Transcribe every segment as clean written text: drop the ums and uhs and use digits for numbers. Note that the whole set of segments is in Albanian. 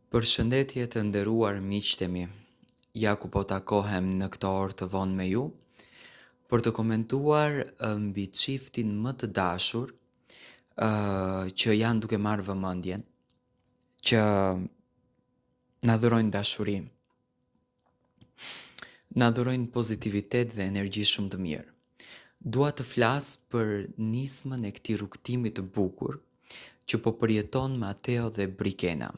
Përshëndetje të nderuar miqtë e mi. Ja ku po takohem në këtë orë të vonë me ju për të komentuar mbi çiftin më të dashur që janë duke marrë vëmendjen, që na dhurojnë dashuri, na dhurojnë pozitivitet dhe energji shumë të mirë. Dua të flas për nismën e këtij rrugtimi të bukur që po përjeton Mateo dhe Brikena.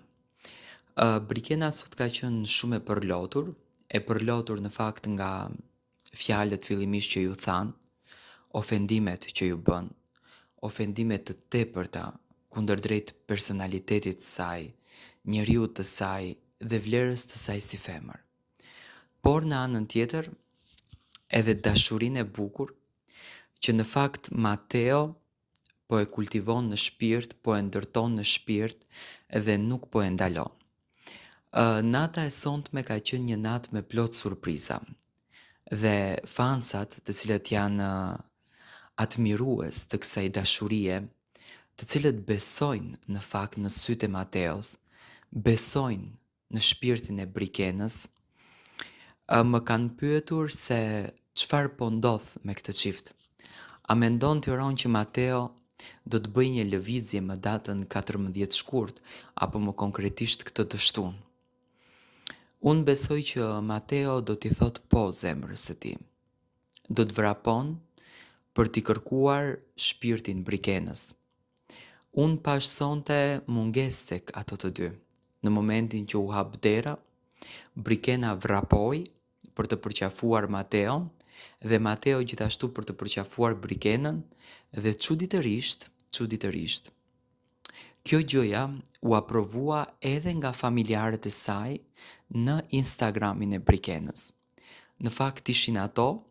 Brikena sot ka qenë shumë e përlotur në fakt nga fjalët fillimisht që ju than, ofendimet që ju bën, ofendimet të tepërta kundërdrejt personalitetit të saj, njeriut të saj dhe vlerës të saj si femër. Por në anën tjetër, edhe dashurinë e bukur që në fakt Mateo po e kultivon në shpirt, po e ndërton në shpirt dhe nuk po e ndalon. Nata e sonte ka qenë një natë me plot surpriza dhe fansat të cilët janë admirues të kësaj dashurie, të cilët besojnë në fakt në sytë e Mateos, besojnë në shpirtin e Brikenës, më kanë pyetur se çfarë po ndodh me këtë çift. A mendon Tiron që Mateo do të bëjë një lëvizje më datën 14 shkurt apo më konkretisht këtë të shtunë? Unë besoj që Mateo do t'i thot po zemrës së tij. Do të vrapon për t'i kërkuar shpirtin Brikenës. Unë pash sonte munges tek ato të dy. Në momentin që u hap dera, Brikena vrapoi për të përqafuar Mateon dhe Mateo gjithashtu për të përqafuar Brikenën dhe çuditërisht, kjo gjëja u aprovua edhe nga familjarët e saj në Instagramin e Brikenës. Në fakt ishin ato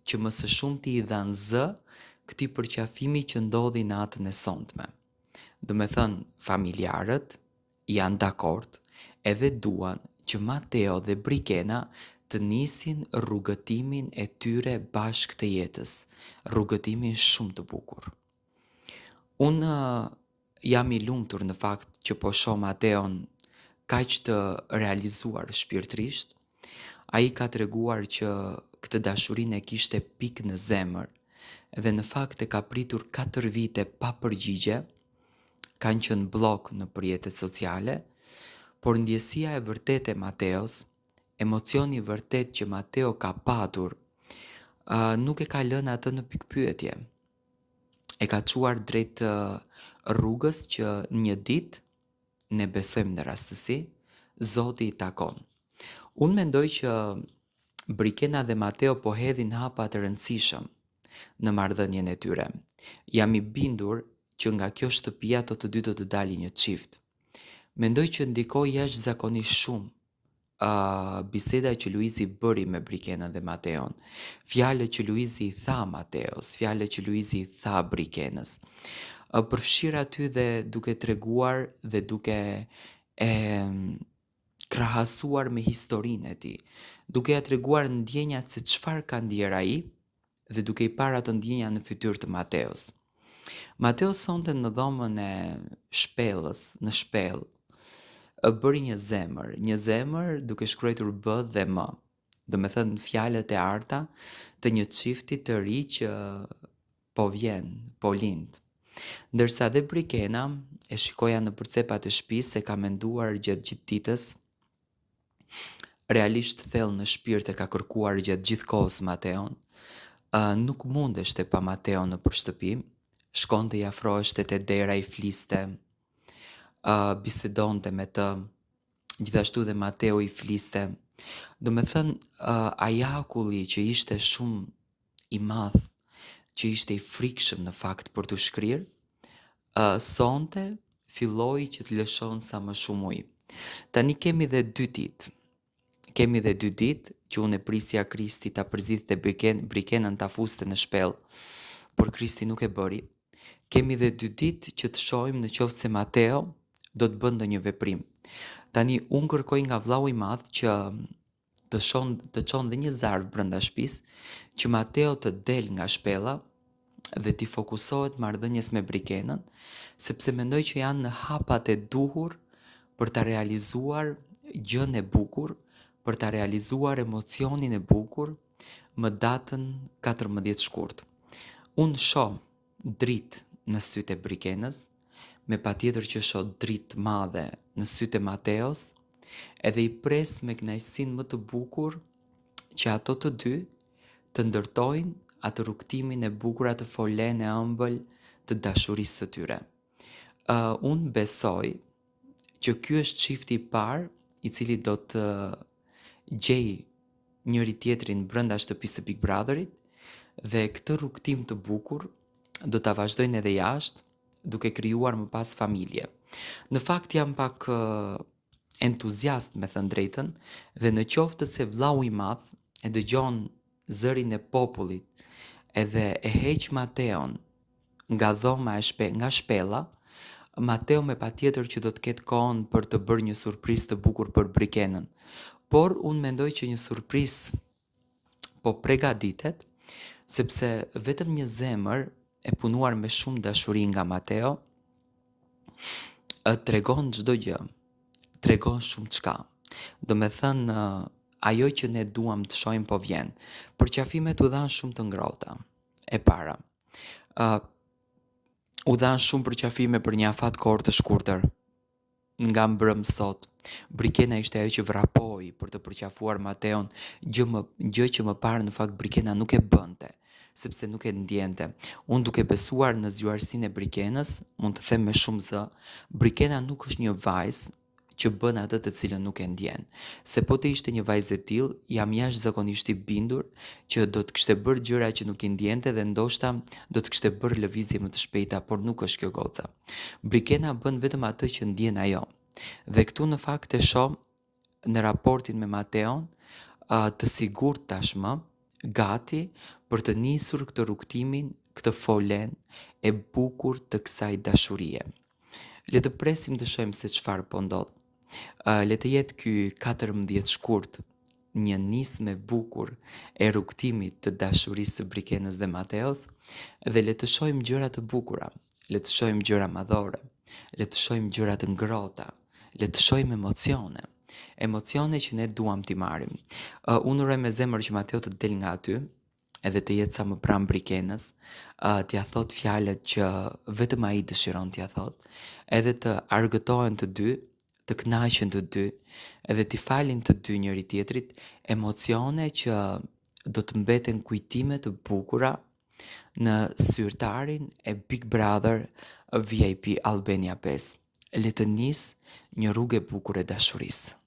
që më së shumti i dhanë zë këtij përqafimi që ndodhi natën e sonte. Do me thënë, familjarët janë dakord edhe duan që Mateo dhe Brikena të nisin rrugëtimin e tyre bashkë të jetës, rrugëtimin shumë të bukur. Unë jam i lumtur në fakt që po shoh Mateon kaq të realizuar shpirtërisht. Ai ka treguar që këtë dashurinë e kishte pikë në zemër dhe në fakt e ka pritur 4 vite pa përgjigje, kanë qenë blok në rrjetet sociale, por ndjesia e vërtetë e Mateos, emocioni i vërtet që Mateo ka patur, nuk e ka lënë atë në pikpyetje. E ka çuar drejt rrugës që një ditë, ne besojmë në rastësi, Zoti i takon. Unë mendoj që Brikena dhe Mateo po hedhin hapa të rëndësishëm në marrëdhënien e tyre. Jam i bindur që nga kjo shtëpi ato të dy do të dalin një çift. Mendoj që ndikoi jashtëzakonisht shumë biseda që Luizi bëri me Brikenën dhe Mateon, fjalët që Luizi i tha Mateos, fjalët që Luizi i tha Brikenës. Përfshir aty dhe duke treguar dhe duke e krahasuar me historinë e tij, duke ja treguar ndjenjat se çfarë ka ndjer ai dhe duke i parë ato ndjenja në fytyrë të Mateos. Mateo sonte në dhomën e shpellës, në shpellë, bëri një zemër duke shkruar B dhe M. Do me thënë fjalët e arta të një çifti të ri që po vjen, po lind. Ndërsa dhe Brikena e shikoja në përcepat e shtëpisë se ka menduar gjatë gjithë ditës, realisht thellë në shpirt e ka kërkuar gjatë gjithë kohës Mateon, nuk mundeshte pa Mateon në shtëpi, shkonte i afroheshte te dera, i fliste, bisedonte me të, gjithashtu dhe Mateo i fliste. Do me thënë, ajakulli që ishte shumë i madh, që ishte i frikshëm në fakt për të shkrirë, sonte filloi që të lëshon sa më shumë ujë. Tani kemi dhe 2 ditë. Kemi dhe 2 ditë që unë e prisja Kristi ta përzidhte Brikenën ta fuste në shpellë, por Kristi nuk e bëri. Kemi dhe 2 ditë që të shohim në qoftë se Mateo do të bëndë një veprim. Tani unë kërkoj nga vllau i madh që të çon dhe një zarf brenda shtëpisë, që Mateo të del nga shpella dhe t'i fokusohet marrëdhënies me Brikenën, sepse mendoj që janë në hapat e duhur për ta realizuar gjën e bukur, për ta realizuar emocionin e bukur, më datën 14 shkurt. Unë shoh dritë në sytë e Brikenës, me patjetër që shoh dritë madhe në sytë e Mateos, edhe i pres me kënaqësinë më të bukur që ato të dy të ndërtojnë atë rrugtimin e bukur, atë folen e ëmbël të dashurisë së tyre. Unë besoj që ky është çifti i parë i cili do të gjej njëri tjetrin brenda shtëpisë së Big Brotherit, dhe këtë rrugtim të bukur do ta vazhdojnë edhe jashtë, duke krijuar më pas familje. Në fakt jam pak entuziast, me thënë drejtën, dhe në qoftë se vllau i madh e dëgjon zërin e popullit edhe e heq Mateon nga dhoma nga shpella, Mateo me patjetër që do të ketë kohën për të bërë një surprizë të bukur për Brikenën. Por unë mendoj që një surprizë po përgatitet, sepse vetëm një zemër e punuar me shumë dashuri nga Mateo tregon çdo gjë, tregon shumë çka. Do me thënë, ajo që ne duam të shohim po vjen. Përqafimet u dhan shumë të ngrohta. E para, u dhan shumë përqafime për një afat kohë të shkurtër. Nga mbrëm sot, Brikena ishte ajo që vrapoi për të përqafuar Mateon, gjë që më parë në fakt Brikena nuk e bënte, sepse nuk e ndjente. Unë duke besuar në zgjuarsinë e Brikenës, mund të them me shumë zë, Brikena nuk është një vajzë që bën atë të cilën nuk e ndjen. Se po të ishte një vajzë e tillë, jam jashtëzakonisht i bindur që do të kishte bërë gjëra që nuk i ndjente dhe ndoshta do të kishte bërë lëvizje më të shpejta, por nuk është kjo goca. Brikena bën vetëm atë që ndjen ajo. Dhe këtu në fakt e shoh në raportin me Mateon, të sigurt tashmë, gati për të nisur këtë rrugtimin, këtë folen e bukur të kësaj dashurie. Le të presim të shohim se çfarë po ndodh. Le të jetë ky 14 shkurt një nismë e bukur e rrugtimit të dashurisë së Brikenës dhe Mateos, dhe le të shohim gjëra të bukura, le të shohim gjëra madhore, le të shohim gjëra të ngrohta, le të shohim emocione, emocione që ne duam t'i marrim. Unë uroj me zemër që Mateo të del nga aty, edhe të jetë sa më pranë Brikenës, t'ia thot fjalët që vetëm ai dëshiron t'ia thot, edhe të argëtohen të dy, të kënaqen të dy, edhe t'i falin të dy njëri tjetrit, emocione që do të mbeten kujtime të bukura në zyrtarin e Big Brother VIP Albania 5. Le të nis një rrugë e bukur e dashurisë.